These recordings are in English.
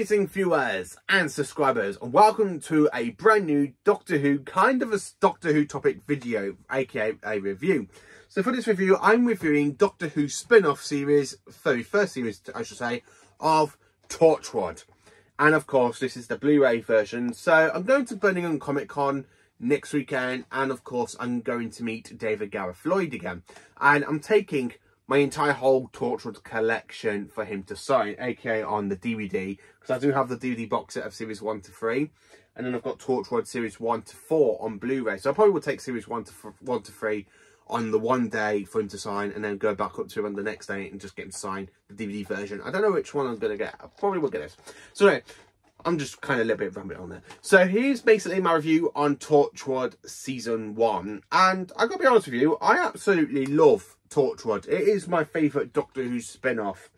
amazing viewers and subscribers, and welcome to a brand new Doctor Who, kind of a Doctor Who topic video, aka a review. So for this review, I'm reviewing Doctor Who spin-off series, very first series I should say, of Torchwood. And of course this is the Blu-ray version. So I'm going to Birmingham Comic Con next weekend, and of course I'm going to meet David Gareth Lloyd again. And I'm taking my entire whole Torchwood collection for him to sign, aka on the DVD, because I do have the DVD box set of series 1 to 3, and then I've got Torchwood series 1 to 4 on Blu-ray. So I probably will take series 1 to 3 on the one day for him to sign, and then go back up to him on the next day and just get him to sign the DVD version. I don't know which one I'm going to get. I probably will get this. So anyway, I'm just kind of a little bit rambling on there. So here's basically my review on Torchwood season 1, and I gotta be honest with you, I absolutely love Torchwood. It is my favourite Doctor Who spin-off.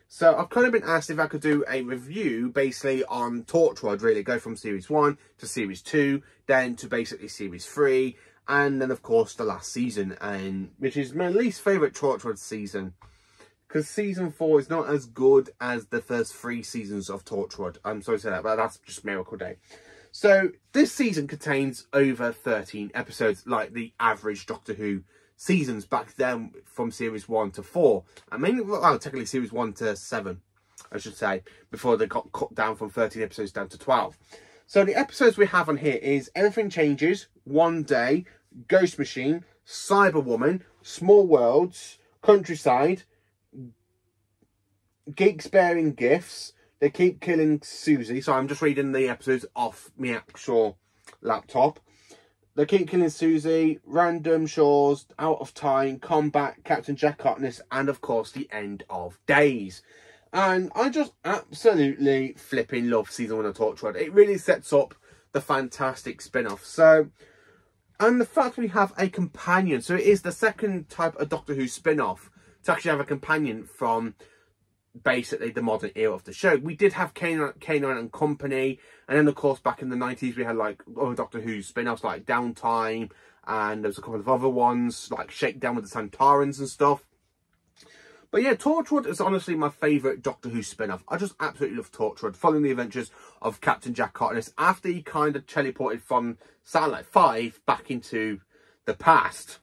So I've kind of been asked if I could do a review basically on Torchwood, really go from series 1 to series 2, then to basically series 3, and then of course the last season, and which is my least favourite Torchwood season, because season 4 is not as good as the first 3 seasons of Torchwood. I'm sorry to say that, but that's just Miracle Day. So this season contains over 13 episodes, like the average Doctor Who seasons back then, from series 1 to 4. I mean, well, technically series 1 to 7, I should say, before they got cut down from 13 episodes down to 12. So the episodes we have on here is Everything Changes, One Day, Ghost Machine, Cyberwoman, Small Worlds, Countryside, Geeks Bearing Gifts, They Keep Killing Susie. So I'm just reading the episodes off my actual laptop. They Keep Killing Susie, Random Shores, Out of Time, Combat, Captain Jack Harkness, and of course The End of Days. And I just absolutely flipping love season 1 of Torchwood. It really sets up the fantastic spin-off. So, and the fact we have a companion, so it is the second type of Doctor Who spin-off to actually have a companion from basically the modern era of the show. We did have K9 and Company, and then of course back in the 90s we had like other Doctor Who spin-offs like Downtime, and there's a couple of other ones like Shakedown with the Santarans and stuff. But yeah, Torchwood is honestly my favourite Doctor Who spin-off. I just absolutely love Torchwood, following the adventures of Captain Jack Harkness after he kind of teleported from Satellite 5 back into the past.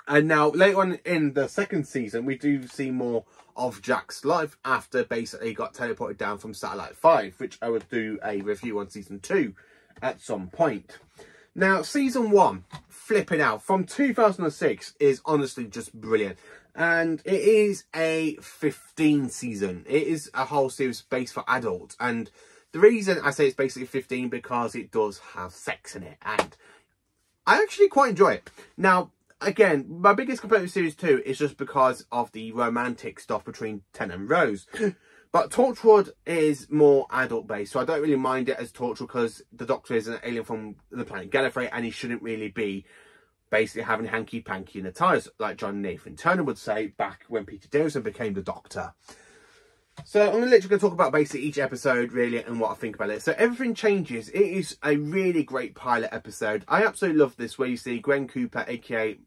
And now later on in the second season we do see more of Jack's life after basically he got teleported down from Satellite 5, which I will do a review on season 2 at some point. Now season 1, flipping out, from 2006 is honestly just brilliant, and it is a 15 season. It is a whole series based for adults, and the reason I say it's basically 15 because it does have sex in it, and I actually quite enjoy it. Now again, my biggest complaint with series 2 is just because of the romantic stuff between Ten and Rose. But Torchwood is more adult based, so I don't really mind it as Torchwood, because the Doctor is an alien from the planet Gallifrey, and he shouldn't really be basically having hanky-panky in the ties, like John Nathan Turner would say back when Peter Davison became the Doctor. So I'm literally going to talk about basically each episode really and what I think about it. So Everything Changes. It is a really great pilot episode. I absolutely love this, where you see Gwen Cooper, aka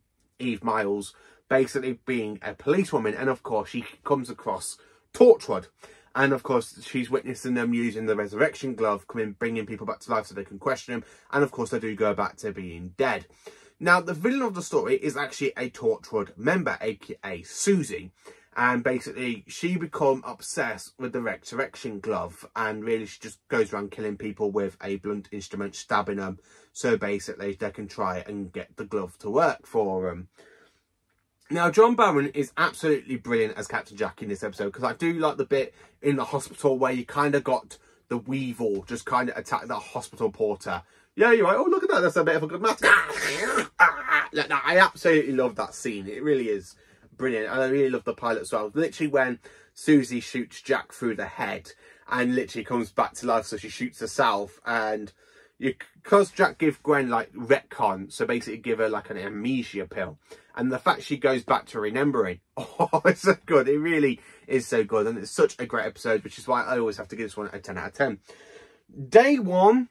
Eve Miles, basically being a policewoman, and of course she comes across Torchwood, and of course she's witnessing them using the resurrection glove, bringing people back to life so they can question them, and of course they do go back to being dead. Now the villain of the story is actually a Torchwood member, aka Susie. And basically, she become obsessed with the resurrection glove, and really she just goes around killing people with a blunt instrument, stabbing them, so basically they can try and get the glove to work for them. Now, John Barron is absolutely brilliant as Captain Jack in this episode, because I do like the bit in the hospital where you kind of got the Weevil just kind of attack that hospital porter. Yeah, you're right. Oh, look at that. That's a bit of a good match. I absolutely love that scene. It really is brilliant, and I really love the pilot as well. Literally when Susie shoots Jack through the head and literally comes back to life, so she shoots herself, and because Jack give Gwen like retcon, so basically give her like an amnesia pill, and the fact she goes back to remembering, oh, it's so good. It really is so good, and it's such a great episode, which is why I always have to give this one a 10 out of 10. Day 1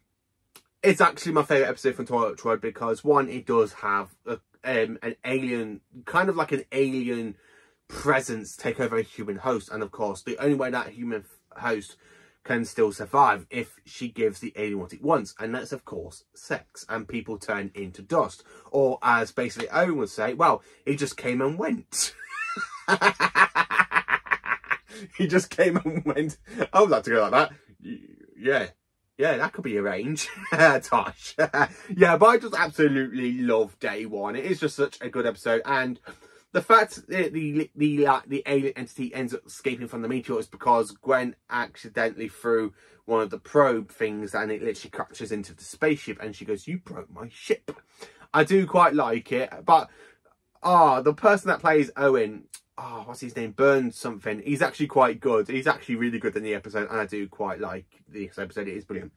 is actually my favourite episode from Torchwood, because one, it does have an alien, kind of like an alien presence take over a human host, and of course the only way that human host can still survive if she gives the alien what it wants. And that's, of course, sex. And people turn into dust. Or, as basically Owen would say, well, he just came and went. He just came and went. I would like to go like that. Yeah. Yeah, that could be arranged. Tosh. Yeah, but I just absolutely love Day One. It is just such a good episode. And the fact that the alien entity ends up escaping from the meteor is because Gwen accidentally threw one of the probe things and it literally crashes into the spaceship. And she goes, "You broke my ship." I do quite like it. But, the person that plays Owen... what's his name? Burns something. He's actually quite good. He's actually really good in the episode, and I do quite like this episode. It is brilliant.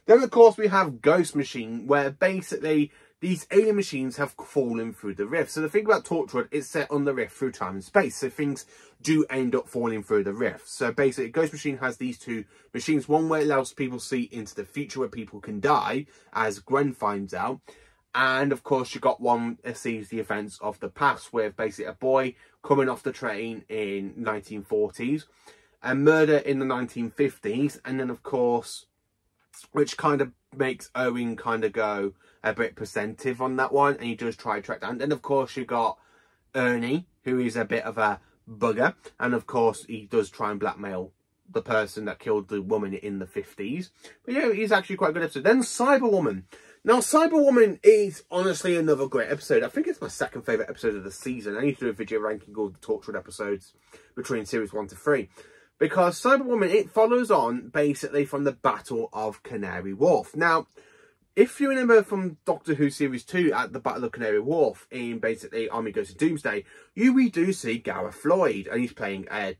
Then, of course, we have Ghost Machine, where basically these alien machines have fallen through the rift. So the thing about Torchwood, it's set on the rift through time and space. So things do end up falling through the rift. So basically, Ghost Machine has these two machines. One where it allows people to see into the future where people can die, as Gwen finds out. And, of course, you got one that sees the events of the past, with basically a boy coming off the train in 1940s, a murder in the 1950s, and then, of course, which kind of makes Owen kind of go a bit percentive on that one, and he does try to track down. And then, of course, you got Ernie, who is a bit of a bugger, and, of course, he does try and blackmail the person that killed the woman in the 50s. But, yeah, he's actually quite a good episode. Then Cyberwoman. Now, Cyberwoman is honestly another great episode. I think it's my second favourite episode of the season. I need to do a video ranking all the Torchwood episodes between series 1 to 3. Because Cyberwoman, it follows on basically from the Battle of Canary Wharf. Now, if you remember from Doctor Who Series 2 at the Battle of Canary Wharf in basically Army Goes to Doomsday, we do see Gareth Floyd, and he's playing a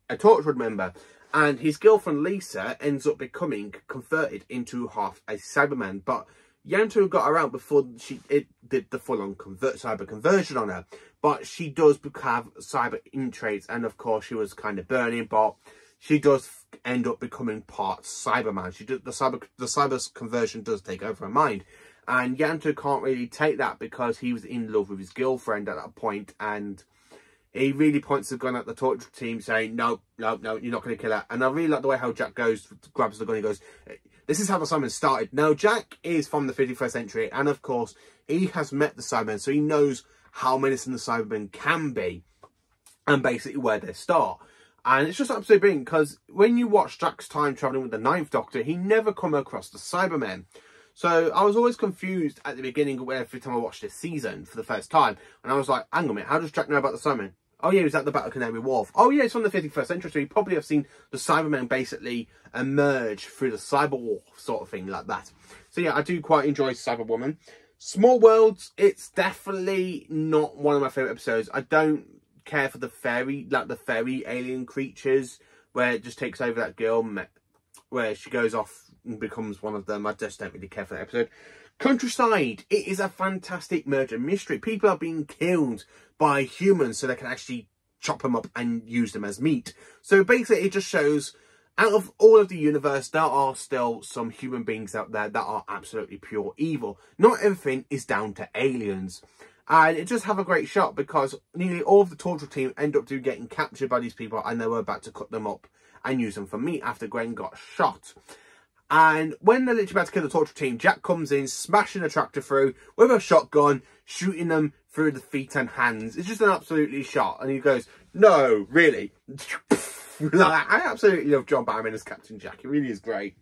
Torchwood member. And his girlfriend Lisa ends up becoming converted into half a Cyberman, but Yanto got her out before it did the full-on cyber conversion on her. But she does have cyber traits, and of course she was kind of burning, but she does end up becoming part Cyberman. The cyber conversion does take over her mind. And Yanto can't really take that because he was in love with his girlfriend at that point, and he really points the gun at the Torchwood team saying, no, you're not going to kill her. And I really like the way how Jack grabs the gun, he goes, "This is how the Cybermen started." Now, Jack is from the 51st century, and of course, he has met the Cybermen, so he knows how menacing the Cybermen can be, and basically where they start. And it's just absolutely brilliant, because when you watch Jack's time travelling with the Ninth Doctor, he never come across the Cybermen. So I was always confused at the beginning every time I watched this season for the first time, and I was like, hang on a minute, how does Jack know about the Cybermen? Oh yeah, he was at the Battle of Canary Wharf. Oh yeah, it's from the 51st century, so he probably have seen the Cybermen basically emerge through the Cyber War sort of thing like that. So yeah, I do quite enjoy Cyberwoman. Small Worlds, it's definitely not one of my favourite episodes. I don't care for the fairy alien creatures, where it just takes over that girl, where she goes off and becomes one of them. I just don't really care for that episode. Countryside, it is a fantastic murder mystery. People are being killed by humans so they can actually chop them up and use them as meat. So basically it just shows, out of all of the universe, there are still some human beings out there that are absolutely pure evil. Not everything is down to aliens. And it just have a great shot, because nearly all of the Torchwood team end up getting captured by these people, and they were about to cut them up and use them for meat after Gwen got shot. And when they're literally about to kill the Torchwood team, Jack comes in, smashing a tractor through with a shotgun, shooting them through the feet and hands. It's just an absolutely shot. And he goes, "No, really?" Like, I absolutely love John Barrowman as Captain Jack. It really is great.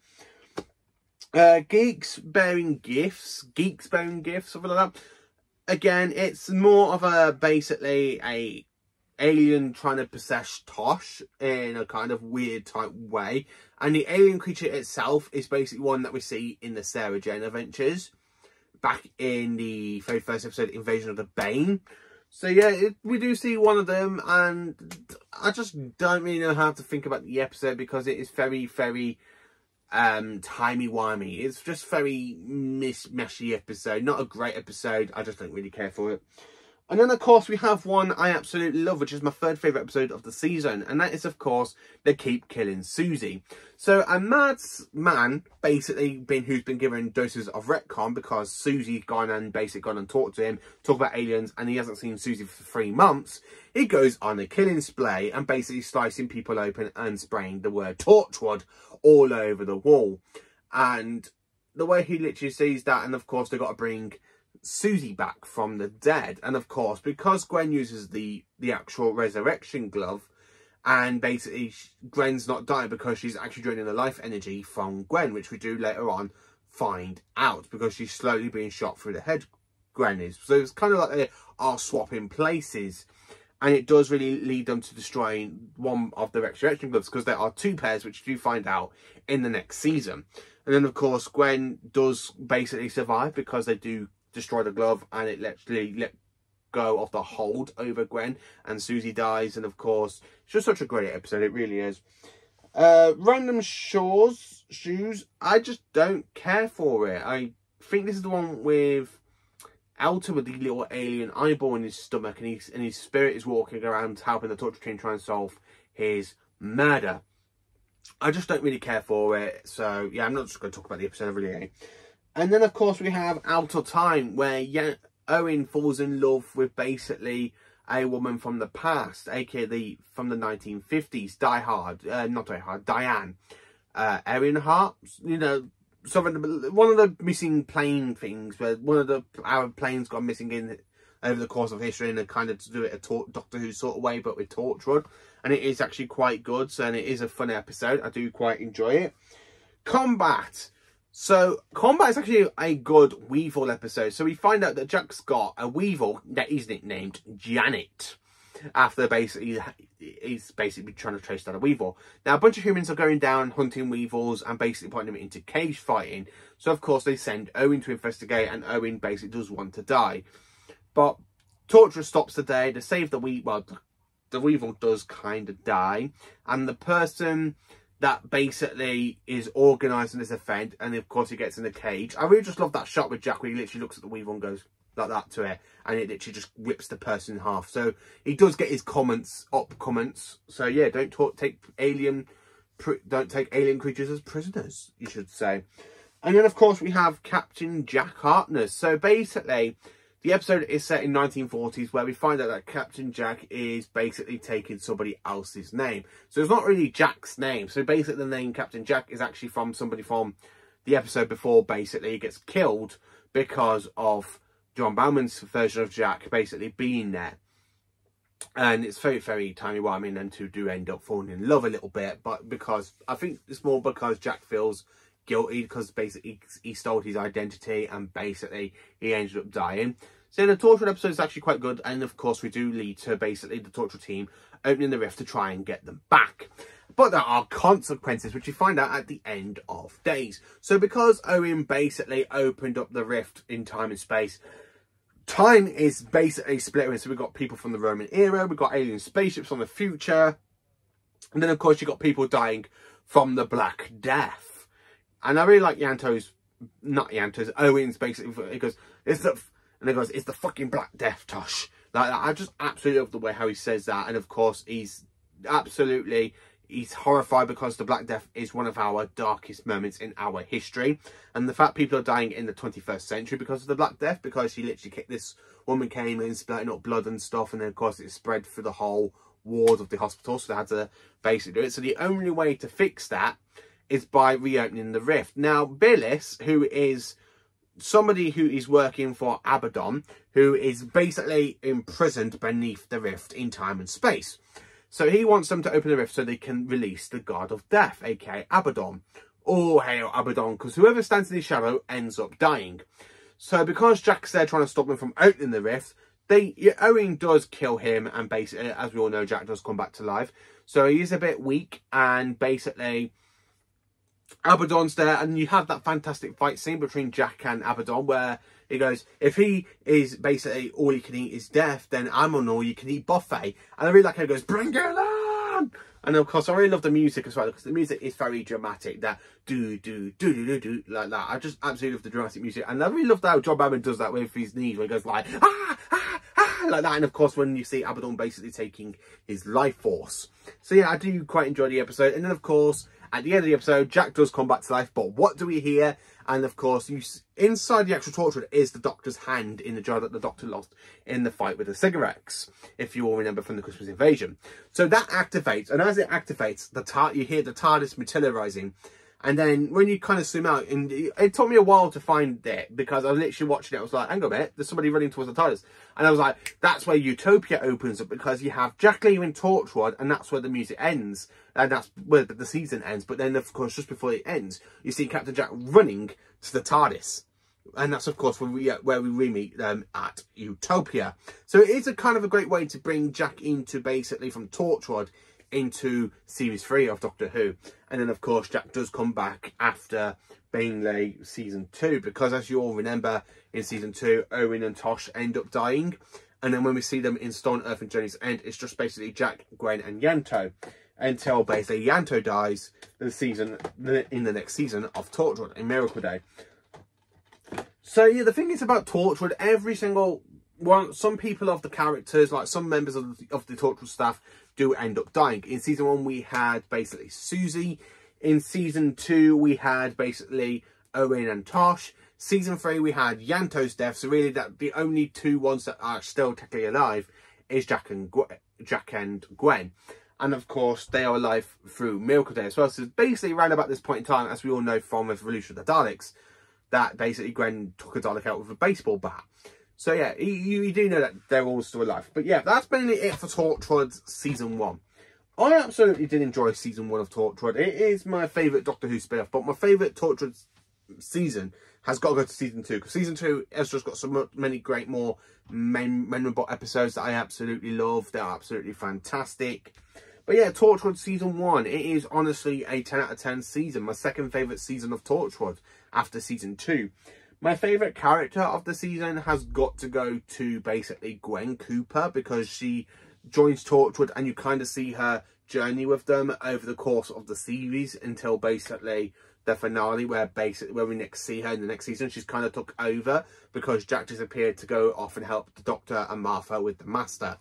Geeks Bearing Gifts, something like that. Again, it's more of a basically a alien trying to possess Tosh in a kind of weird type way, and the alien creature itself is basically one that we see in the Sarah Jane Adventures back in the very first episode, Invasion of the Bane. So yeah, we do see one of them, and I just don't really know how to think about the episode, because it is very, very timey-wimey. It's just very meshy episode, not a great episode. I just don't really care for it. And then, of course, we have one I absolutely love, which is my third favourite episode of the season. And that is, of course, They Keep Killing Susie. So a mad man, basically, who's been given doses of retcon because Susie's gone and talked to him, talk about aliens, and he hasn't seen Susie for 3 months. He goes on a killing splay and basically slicing people open and spraying the word Torchwood all over the wall. And the way he literally sees that, and of course, they've got to bring Susie back from the dead. And of course, because Gwen uses the actual resurrection glove, and basically Gwen's not dying because she's actually draining the life energy from Gwen, which we do later on find out, because she's slowly being shot through the head, Gwen is. So it's kind of like they are swapping places, and it does really lead them to destroying one of the resurrection gloves, because there are 2 pairs, which you find out in the next season. And then of course Gwen does basically survive because they do destroy the glove, and it literally let go of the hold over Gwen, and Susie dies. And of course, it's just such a great episode, it really is. Random shoes, I just don't care for it. I think this is the one with Alta with the little alien eyeball in his stomach, and his spirit is walking around helping the Torchwood team try and solve his murder. I just don't really care for it, so yeah, I'm not just going to talk about the episode, really ain't. And then, of course, we have Out of Time, where Owen falls in love with basically a woman from the past, aka from the 1950s, Diane. Earnhardt, you know, one of the missing plane things, where one of our planes got missing over the course of history, and they kind of do it a Doctor Who sort of way, but with Torchwood. And it is actually quite good, so, and it is a fun episode. I do quite enjoy it. Combat. So, Combat is actually a good Weevil episode. So, we find out that Jack's got a Weevil that is nicknamed Janet. After he's basically trying to trace down a Weevil. Now, a bunch of humans are going down, hunting Weevils, and basically putting them into cage fighting. So, of course, they send Owen to investigate, and Owen basically does want to die. But Torchwood stops the day to save the Weevil. Well, the Weevil does kind of die. And the person that basically is organising this event, and of course he gets in the cage. I really just love that shot with Jack where he literally looks at the Weevil and goes like that to it, and it literally just rips the person in half. So he does get his comments. So yeah, don't take alien creatures as prisoners, you should say. And then of course we have Captain Jack Harkness. So basically, the episode is set in 1940s, where we find out that Captain Jack is basically taking somebody else's name. So it's not really Jack's name. So basically the name Captain Jack is actually from somebody from the episode before. Basically he gets killed because of John Bowman's version of Jack basically being there. And it's very, very timey-wimey, and then two do end up falling in love a little bit. But because, I think it's more because Jack feels guilty because basically he stole his identity, and basically he ended up dying. So the Torchwood episode is actually quite good, and of course we do lead to basically the Torchwood team opening the rift to try and get them back. But there are consequences, which you find out at the end of days. So because Owen basically opened up the rift in time and space, time is basically split. So we've got people from the Roman era, we've got alien spaceships from the future, and then of course you've got people dying from the Black Death. And I really like Owen's basically, he goes, it's the fucking Black Death, Tosh. Like, I just absolutely love the way how he says that. And of course, he's horrified because the Black Death is one of our darkest moments in our history. And the fact people are dying in the 21st century because of the Black Death, because she literally, this woman came in splitting up blood and stuff. And then of course it spread through the whole ward of the hospital. So they had to basically do it. So the only way to fix that is by reopening the rift. Now, Billis, who is somebody who is working for Abaddon, who is basically imprisoned beneath the rift in time and space. So he wants them to open the rift so they can release the God of Death, aka Abaddon. All hail Abaddon, because whoever stands in his shadow ends up dying. So because Jack's there trying to stop them from opening the rift, Owen does kill him, and basically, as we all know, Jack does come back to life. So he is a bit weak, and basically Abaddon's there, and you have that fantastic fight scene between Jack and Abaddon where he goes, if he is basically all you can eat is death, then I'm on all you can eat buffet. And I really like how he goes, bring it on! And of course I really love the music as well, because the music is very dramatic, that do like that. I just absolutely love the dramatic music, and I really love how John Bowman does that with his knees, where he goes like, ah, ah, ah, I like that. And of course, when you see Abaddon basically taking his life force. So yeah, I do quite enjoy the episode. And then of course, at the end of the episode, Jack does come back to life. But what do we hear? And of course, inside the actual Torchwood is the Doctor's hand in the jar that the Doctor lost in the fight with the cigarettes, if you all remember from the Christmas invasion. So that activates, and as it activates, you hear the TARDIS materializing. And then when you kind of zoom out, and it took me a while to find it, because I was literally watching it, I was like, hang on a minute, there's somebody running towards the TARDIS. And I was like, that's where Utopia opens up, because you have Jack leaving Torchwood, and that's where the music ends. And that's where the season ends. But then, of course, just before it ends, you see Captain Jack running to the TARDIS. And that's, of course, where we re-meet them at Utopia. So it is a kind of a great way to bring Jack into, basically, from Torchwood into series 3 of Doctor Who. And then of course Jack does come back after Bingley season 2, because as you all remember, in season 2 Owen and Tosh end up dying, and then when we see them in Stone, Earth and Journey's End, it's just basically Jack, Gwen and Yanto, until basically Yanto dies in the next season of Torchwood in Miracle Day. So yeah, the thing is about Torchwood, every single one, some people of the characters, like some members of the Torchwood staff, do end up dying. In season 1 we had basically Susie. In season 2 we had basically Owen and Tosh. Season 3 we had Yanto's death. So really that the only two ones that are still technically alive is Jack and Gwen. And of course they are alive through Miracle Day as well. So basically around about this point in time, as we all know from Revolution of the Daleks, that basically Gwen took a Dalek out with a baseball bat. So yeah, you do know that they're all still alive. But yeah, that's mainly it for Torchwood season 1. I absolutely did enjoy season 1 of Torchwood. It is my favourite Doctor Who spin-off, but my favourite Torchwood season has got to go to season 2. Because season 2 has just got so many great, more memorable episodes that I absolutely love. They're absolutely fantastic. But yeah, Torchwood season 1, it is honestly a 10 out of 10 season. My second favourite season of Torchwood after season 2. My favourite character of the season has got to go to basically Gwen Cooper, because she joins Torchwood and you kind of see her journey with them over the course of the series until basically the finale, where we next see her in the next season. She's kind of took over because Jack disappeared to go off and help the Doctor and Martha with the Master.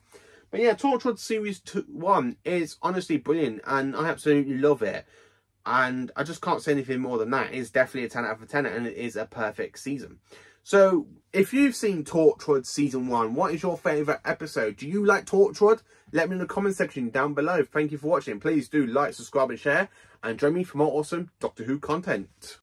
But yeah, Torchwood series 1 is honestly brilliant and I absolutely love it. And I just can't say anything more than that. It's definitely a 10 out of 10 and it is a perfect season. So, if you've seen Torchwood season 1, what is your favourite episode? Do you like Torchwood? Let me know in the comment section down below. Thank you for watching. Please do like, subscribe and share. And join me for more awesome Doctor Who content.